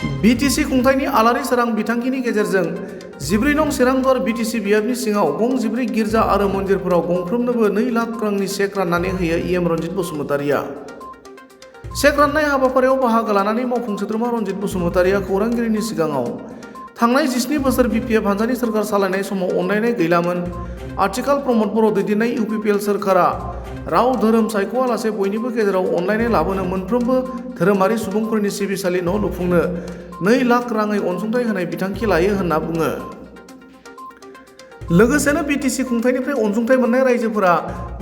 BTC खुंथायनि आलारि सोरां बिथांखिनि गेजेरजों 14 नं सेरांदुवार बिटिसि बियाबनि सिङाव गं 14 गिर्जा आरो मन्दिरफोराव गंफ्रोमनोबो 2 लाख रांनि चेक राननानै होयो इएम रनजित बसुमतारिया। चेक राननाय हाबाफारियाव बाहागो लानानै मावफुं सोद्रोमा रनजित बसुमतारिया खौरांगिरिनि सिगाङाव थांनाय 17 बोसोर बिपिएफ हानजानि सोरखार सालायनाय समाव अनलायनाय गैलामोन। आथिखाल प्रमद बर' दैदेननाय इउपिपिएल सोरखारा राव धोरोम सायख'आलासे बयनिबो गेजेराव अनलायनाय लाबोनो मोनफ्रोमबो धोरोमारि सुबुंफोरनि सिबिसालि न' लुफुंनो 2 लाख राङै अनसुंथाइ होनाय बिथांखि लायो होनना बुङो। लोगोसेनो बिटिसि खुंथायनिफ्राय अनसुंथाइ मोननाय रायजोफोरा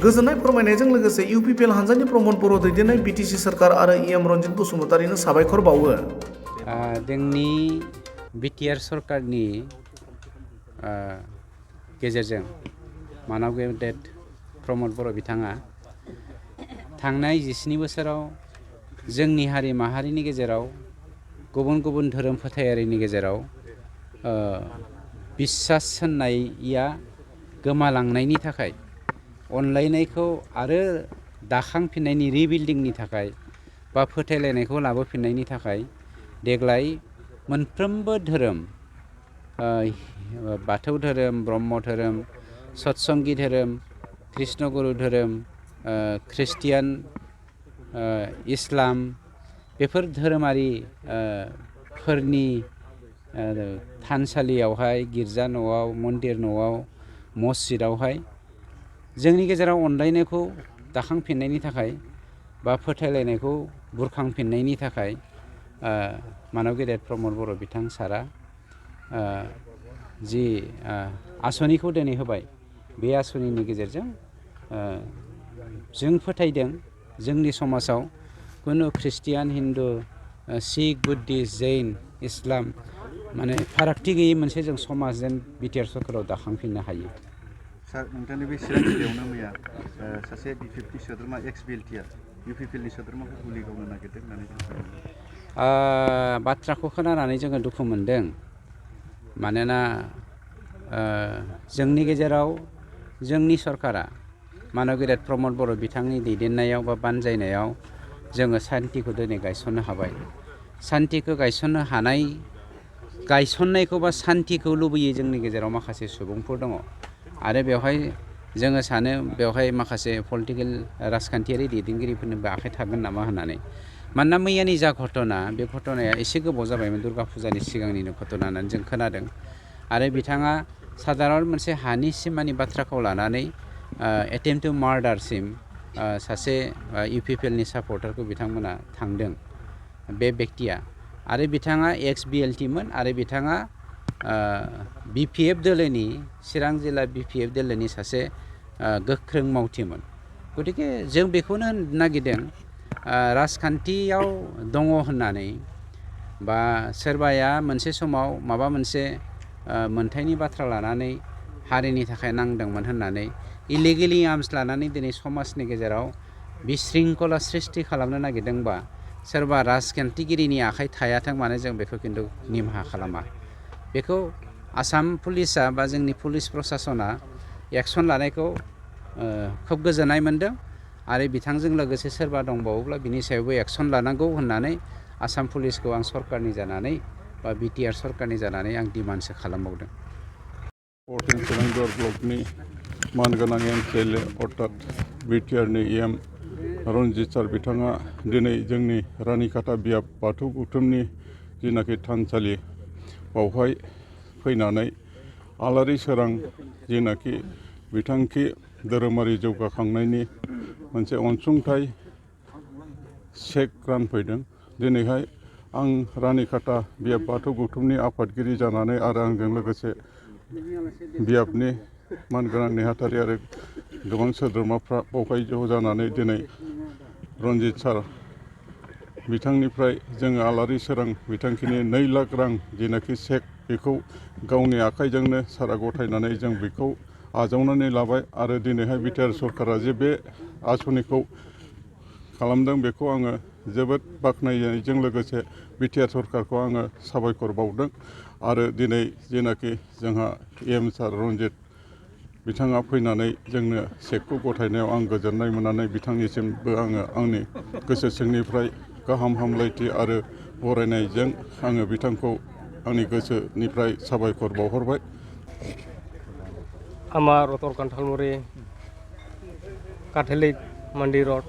गोजोननाय फोरमायनायजों लोगोसे इउपिपिएल हानजानि प्रमद बर' दैदेननाय बिटिसि सोरखार आरो इएम रनजित बसुमतारिनो साबायखर बावो। जोंनि बिटिआर सरकारनि गेजेरजों मानव गेदेर प्रमद बर' बिथाङा थांनाय 17 बोसोराव जोंनि हारि माहारिनि गेजेराव गुबुन गुबुन धोरोम फोथायारिनि गेजेराव बिसास होननाया गोमालांनायनि थाखाय अनलायनायखौ आरो दाखांफिननायनि रिबिल्डिंनि थाखाय बा फोथायलायनायखौ लाबोफिननायनि थाखाय देग्लाय मोनफ्रोमबो धोरोम बाथौ धोरोम, ब्रह्म धोरोम, सतसंगी धोरोम, कृष्णगुरु धोरोम, ख्रिस्टियान, इस्लाम बेफोर धोरोमारि फोरनि थानसालियावहाय, गिर्जा न'आव, मन्दिर न'आव, मस्जिदावहाय जोंनि गेजेराव अनलायनायखौ दाखांफिननायनि थाखाय बा फोथायलायनायखौ बुरखांफिननायनि थाखाय मानव गेदेर प्रमद बर' बिथां सारा जि आसनिखौ दिनै होबाय बे आसनिनि गेजेरजों जों फोथायदों जोंनि समाजाव कुनु ख्रिस्टियान, हिन्दु, सिख, बुद्धिस्ट, जैन, इस्लाम माने फारागथि गैयै मोनसे जों समाज जेन बिटिआर सरकाराव दाखांफिननो हायो। सार, नोंथांनि बे चिरां जिल्लायावनो मैया सासे बिपिएफनि सोद्रोमा एक्स-बिएलटिआर इउपिपिएलनि सोद्रोमाखौ गुलि गावनो नागिरदों होननानै बाथ्राखौ खोनानानै जोङो दुखु मोनदों। मानोना जोंनि गेजेराव जोंनि सरकारा मानव गेदेर प्रमद बर' बिथांनि दैदेननायाव बा बानजायनायाव जोङो सान्तिखौ दिनै गायसननो हाबाय। सान्तिखौ गायसननो हानाय गायसननायखौ बा सान्तिखौ लुबैयो जोंनि गेजेराव माखासे सुबुंफोर दङ आरो बेवहाय जोङो सानो बेवहाय माखासे पलिटिकेल राजखान्थियारि दैदेनगिरिफोरनिबो आखाइ थागोन नामा होननानै। मानोना मैयानि जा घटना बे घटनाया एसे गोबाव जाबायमोन, दुर्गा फुजानि सिगांनिनो घटना होननानै जों खोनादों आरो बिथाङा साधारन मोनसे हानि सिमानि बाथ्राखौ लानानै एटेम्प्ट टु मार्डारसिम सासे इउपिपिएलनि सापर्टारखौ बिथांमोना थांदों बे बेक्तिया। आरो बिथाङा एक्स-बिएलटिमोन आरो बिथाङा बिपिएफ दोलोनि चिरां जिल्ला बिपिएफ दोलोनि सासे गोख्रों मावथिमोन। गतिके जों बेखौनो होननो नागिरदों राजखान्थियाव दङ होननानै बा सोरबाया मोनसे समाव माबा मोनसे मोनथायनि बाथ्रा लानानै हारिनि थाखाय नांदोंमोन होननानै इलिगेलि आर्म्स लानानै दिनै समाजनि गेजेराव बिशृंखला सृष्टि खालामनो नागिरदोंबा सोरबा राजखान्थिगिरिनि आखाइ थायाथों मानो जों बेखौ खिन्थु निमाहा खालामा। बेखौ आसाम पुलिसा बा जोंनि पुलिस प्रसासना एक्सन लानायखौ खोब गोजोननाय मोन्दों आरो बिथांजों लोगोसे सोरबा दंबावोब्ला बिनि सायावबो एक्सन लानांगौ होननानै आसाम पुलिसखौ आं सरकारनि जानानै बा बिटिआर सरकारनि जानानै आं डिमान्डसो खालामबावदों। 14 सेरांदुवार ब्लकनि मानगोनां एमसिएलए अर्थात बिटिआरनि इएम रनजित सार बिथाङा दिनै जोंनि रानिखाता बियाब बाथौ गौथुमनि जिनाखि थानसालि बावहाय फैनानै आलारि सोरां जिनाखि बिथांखि धोरोमारि जौगाखांनायनि मोनसे अनसुंथाइ चेक रानफैदों। दिनैहाय आं रानिखाता बियाब बाथौ गौथुमनि आफादगिरि जानानै आरो आंजों लोगोसे बियाबनि मानगोनां नेहाथारि आरो गोबां सोद्रोमाफ्रा बावहाय ज' जानानै दिनै रनजित सार बिथांनिफ्राय जोङो आलारि सोरां बिथांखिनि 2 लाख रां जिनाखि चेक बेखौ गावनि आखाइजोंनो सारा गथायनानै जों बेखौ आजावनानै लाबाय आरो दिनैहाय बिटिआर सरकारा जे बे आसनिखौ खालामदों बेखौ आङो जोबोद बाख्नायनायजों लोगोसे बिटिआर सरकारखौ आङो साबायखर बावदों आरो दिनै जेनाखि जोंहा इएम सार रनजित बिथाङा फैनानै जोंनो चेकखौ गथायनायाव आं गोजोननाय मोननानै बिथांनिसिमबो आङो आंनि गोसो सिंनिफ्राय गाहाम हामलायथि आरो बरायनायजों आङो बिथांखौ आंनि गोसोनिफ्राय साबायखर बावहरबाय আমাৰ উত্তৰ কান্থালমুৰি কাঠেলিক মন্দিৰত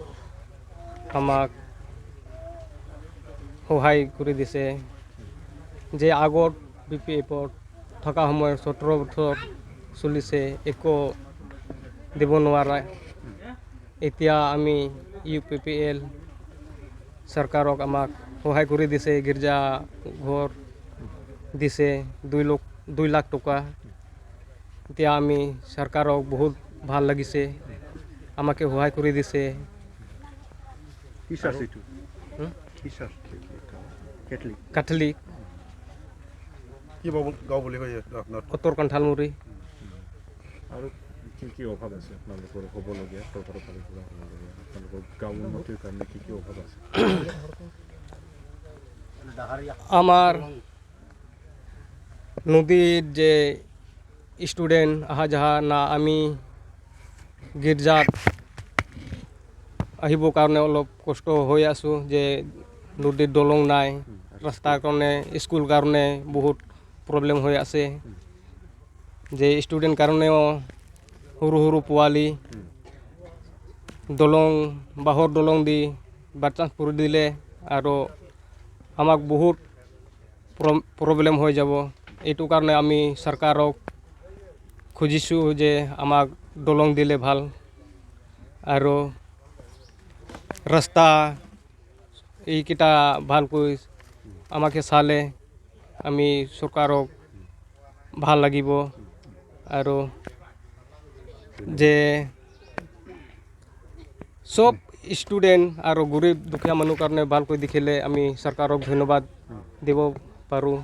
আমাক সহায় কৰি দিছে যে আগত BPF-ত থকা সময়ত 17 বছৰ চলিছে একো দিব নোৱাৰে এতিয়া আমি UPPL চৰকাৰক আমাক সহায় কৰি দিছে গীৰ্জা ঘৰ দিছে 2 লাখ টকা এতিয়া আমি চৰকাৰক বহুত ভাল লাগিছে আমাকে সহায় কৰি দিছে কি চাৰ্চ এইটো কি চাৰ্চ কেথলিক কাঠলিক কি গাঁও বুলি কয় আপোনাৰ উত্তৰ কান্থালমুৰি আৰু কি অভাৱ আছে আপোনালোকৰ হ'বলগীয়া চৰকাৰৰ ফালৰ পৰা হ'বলগীয়া আপোনালোকৰ গাঁও উন্নতিৰ কাৰণে কি অভাৱ আছে আমাৰ নদীত যে ষ্টুডেণ্ট আহা যাহা না আমি গীৰ্জাত আহিবৰ কাৰণে অলপ কষ্ট হৈ আছোঁ যে নদীত দলং নাই ৰাস্তাৰ কাৰণে স্কুল কাৰণে বহুত প্ৰব্লেম হৈ আছে যে ষ্টুডেণ্ট কাৰণেও সৰু সৰু পোৱালি দলং বাঁহৰ দলং দি বাচ্চা পৰি দিলে আৰু আমাক বহুত প্ৰব্লেম হৈ যাব এইটো কাৰণে আমি চৰকাৰক খুজিছোঁ যে আমাক দলং দিলে ভাল আৰু ৰাস্তা এইকেইটা ভালকৈ আমাকে চালে আমি চৰকাৰক ভাল লাগিব আৰু যে সব ষ্টুডেণ্ট আৰু গৰীব দুখীয়া মানুহ কাৰণে ভালকৈ দেখিলে আমি চৰকাৰক ধন্যবাদ দিব পাৰোঁ